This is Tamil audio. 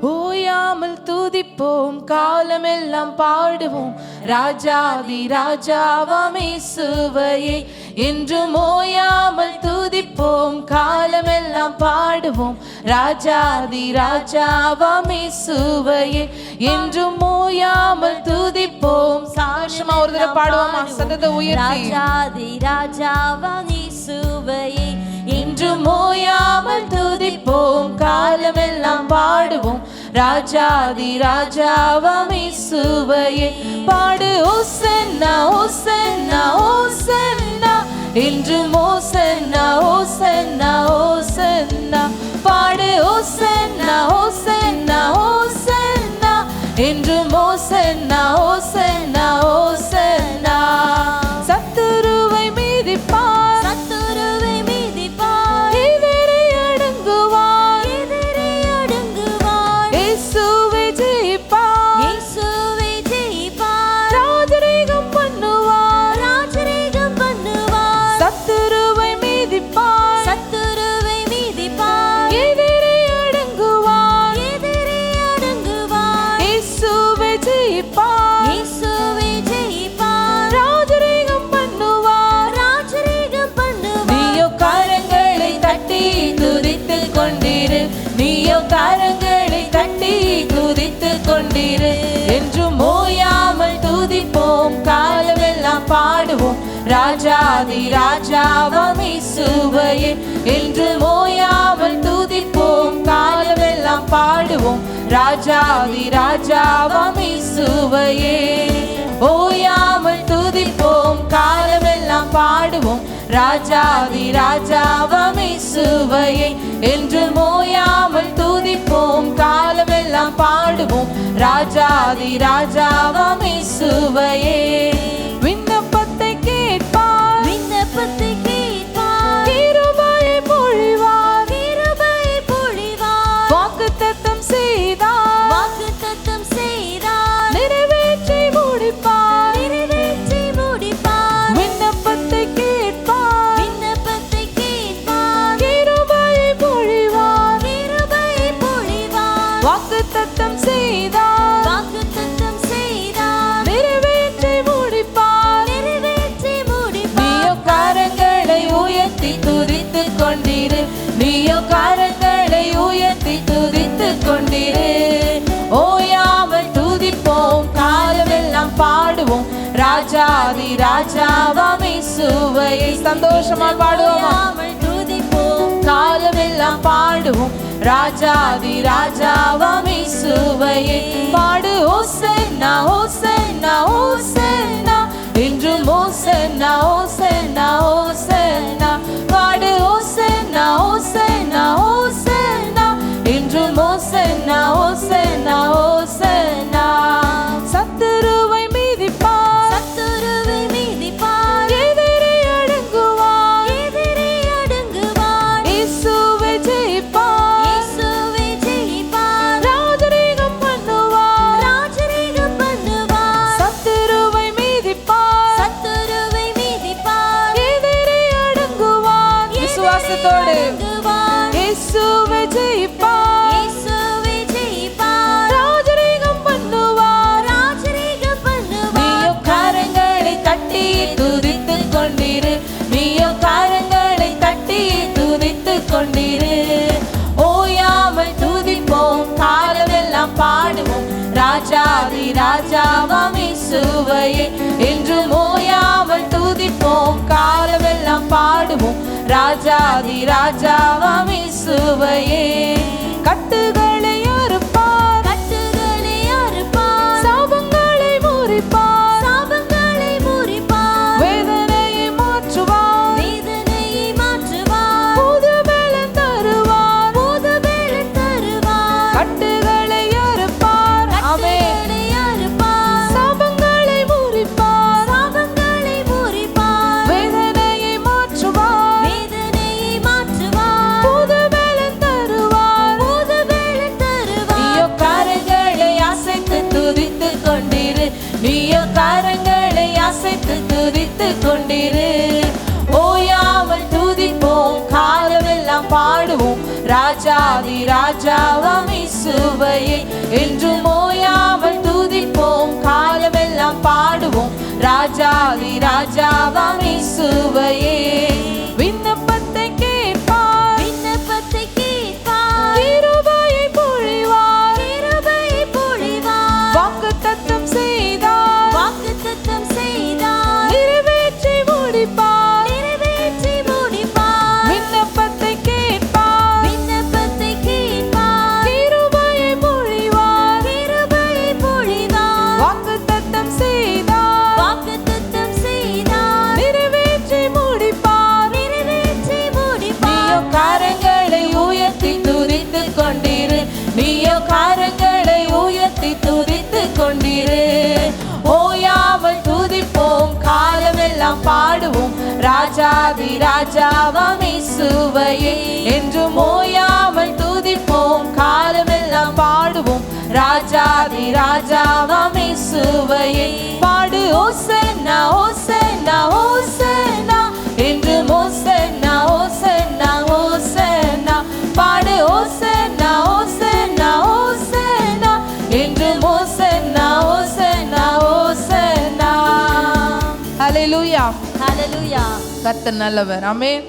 ஓயாமல் துதிப்போம், காலமெல்லாம் பாடுவோம், ராஜாதி ராஜாவாம் இயேசுவையே. என்றும் ஓயாமல் துதிப்போம், காலமெல்லாம் பாடுவோம், ராஜாதி ராஜாவாம் இயேசுவையே. என்றும் ஓயாமல் துதிப்போம். சாட்சியமா ஒரு தடவை பாடுவோமா? சத்தத்தை உயர்த்தி. ராஜாதி ராஜாவாம் இயேசுவையே. என்றும் ஓயாமல் துதிப்போம், காலமெல்லாம் பாடுவோம், ராஜாதி ராஜாவாம் இயேசுவையே. பாடு ஓசன்னா ஓசன்னா ஓசன்னா, என்றும் ஓசன்னா ஓசன்னா ஓசன்னா. பாடு ஓசன்னா ஓசன்னா ஓசன்னா, என்றும் ஓசன்னா ஓசன்னா ஓசன்னா. சத்துருவை மீதிப்பார், சத்துருவை மிதிப்பார், எதிரி அடங்குவார், எதிரி அடங்குவார். இயேசுவை ஜெயிப்பார், இயேசுவை ஜெயிப்பார், ராஜரீகம் பண்ணுவார், ராஜரீகம் பண்ணுவார். சத்துருவை மீதிப்பார், சத்துருவை மிதிப்பார், எதிரி அடங்குவார், எதிரி அடங்குவார். இயேசுவை ஜெயிப்பார், இயேசுவை ஜெயிப்பார், ராஜரீகம் பண்ணுவார், ராஜரீகம் பண்ணுவார். நீயோ கரங்களை தட்டி துதித்துக் கொண்டிரு, நீயோ கரங்களை தட்டி துதித்துக் கொண்டிரு. என்றும் ஓயாமல் துதிப்போம், காலமெல்லாம் பாடுவோம், ராஜாதி ராஜாவாம் இயேசுவையே. என்றும் ஓயாமல் துதிப்போம், காலமெல்லாம் பாடுவோம், ராஜாதி ராஜாவாம் இயேசுவையே. ஓயாமல் துதிப்போம், காலமெல்லாம் பாடுவோம், ராஜாதி ராஜாவாம் இயேசுவையே. என்றும் ஓயாமல் துதிப்போம், காலமெல்லாம் பாடுவோம், ராஜாதி ராஜாவாம் இயேசுவையே. விண்ணப்பத்தை கேட்பார், விண்ணப்பத்தை கேட்பார், கிருபையை பொழிவார், கிருபையை பொழிவார். வாக்குத்தத்தம் செய்தார், வாக்குத்தத்தம் செய்தார், நிறைவேற்றி முடிப்பார், நிறைவேற்றி முடிப்பார். விண்ணப்பத்தை கேட்பார், விண்ணப்பத்தை கேட்பார், கிருபையை பொழிவார், கிருபையை பொழிவார். வாக்குத்தத்தம் செய்தார், வாக்குத்தத்தம் செய்தார், நிறைவேற்றி முடிப்பார். நிறைவேற்றி முடிப்பார். நீயோ கரங்களை உயர்த்தி துதித்துக் கொண்டிரு, நீயோ கரங்களை உயர்த்தி துதித்துக் கொண்டிரு. ஓயாமல் துதிப்போம், காலமெல்லாம் பாடுவோம், ராஜாதி ராஜாவாம் இயேசுவையே. சந்தோஷமா பாடுவோமா? ஓயாமல் துதிப்போம், காலமெல்லாம் பாடுவோம், ராஜாதி ராஜாவாம் இயேசுவையே. பாடு ஓசன்னா ஓசன்னா ஓசன்னா, என்றும் ஓசன்னா ஓசன்னா ஓசன்னா. பாடு ஓசன்னா ஓசன்னா ஓசன்னா, என்றும் ஓசன்னா ஓசன்னா ஓசன்னா. சத்துருவை மீதிப்பார், சத்துருவை மிதிப்பார், எதிரி அடங்குவார், எதிரி அடங்குவார். இயேசுவை ஜெயிப்பார், இயேசுவை ஜெயிப்பார், ராஜரீகம் பண்ணுவார், ராஜரீகம் பண்ணுவார். சத்துருவை மீதிப்பார், சத்துருவை மிதிப்பார், எதிரி அடங்குவார். விசுவாசத்தோடு அடங்குவார். இயேசுவை ஜெயிப்பார், இயேசுவை ஜெயிப்பார், ராஜரீகம் பண்ணுவார். ராஜரீகம் பண்ணுவார். நீயோ கரங்களை தட்டி துதித்துக் கொண்டிரு, நீயோ கரங்களை தட்டி துதித்துக் கொண்டிரு. ஓயாமல் துதிப்போம், காலமெல்லாம் பாடுவோம், ராஜாதி ராஜாவாம் இயேசுவையே. என்றும் ஓயாமல் துதிப்போம், காலமெல்லாம் பாடுவோம், ராஜாதி ராஜாவாம் இயேசுவையே. கட்டுகளை அறுப்பார், கட்டுகளை அறுப்பார், சாபங்களை முறிப்பார், சாபங்களை முறிப்பார். வேதனையை மாற்றுவார், வேதனையை மாற்றுவார், புது பலன் தருவார். புது பலன் தருவார். கட்டுகளை அறுப்பார், ஆமென். கட்டுகளை அறுப்பார், சாபங்களை முறிப்பார், சாபங்களை முறிப்பார். வேதனையை மாற்றுவார், வேதனையை மாற்றுவார், புது பலன் தருவார். புது பலன் தருவார். நீயோ கரங்களை அசைத்து துதித்துக் கொண்டிரு, நீயோ கரங்களை அசைத்து துதித்துக் கொண்டிரு. ஓயாமல் துதிப்போம், காலமெல்லாம் பாடுவோம், ராஜாதி ராஜாவாம் இயேசுவையே. இயேசுவையே என்றும் ஓயாமல் துதிப்போம் காலமெல்லாம் பாடுவோம் ராஜாதி ராஜாவாம் இயேசுவையே விண்ணப்பத்தை கேட்பார் விண்ணப்பத்தை கேட்பார் கிருபையை பொழிவார் கிருபையை பொழிவார் வாக்குத்தத்தம் செய்தார் வாக்குத்தத்தம் செய்தார் நிறைவேற்றி முடிப்பார் நிறைவேற்றி முடிப்பார் விண்ணப்பத்தை கேட்பார் விண்ணப்பத்தை கேட்பார் கிருபையை பொழிவார் கிருபையை பொழிவார் வாக்குத்தத்தம் செய்தார் வாக்குத்தத்தம் செய்தார் நிறைவேற்றி முடிப்பார் நிறைவேற்றி நீயோ முடிப்பார் காரங்களை உயர்த்தி துதித்துக் கொண்டிரு நீயோ காரங்களை உயர்த்தி துதித்துக் கொண்டிரு ஓயாமல் துதிப்போம் காலமெல்லாம் பாடுவோம் ராஜாதி ராஜாவாம் இயேசுவையே என்றும் ஓயாமல் துதிப்போம் காலமெல்லாம் பாடுவோம் ராஜாதி ராஜாவாம் இயேசுவையே பாடு ஓசன்னா ஓசன்னா ஓசன்னா என்று ஓசன்னா ஓசன்னா ஓசன்னா பாடு ஓசன்னா ஓசன்னா ஓசன்னா என்று ஓசன்னா ஓசன்னா ஓசன்னா ஹல்லேலூயா ஹல்லேலூயா கர்த்தர் நல்லவர் ஆமென்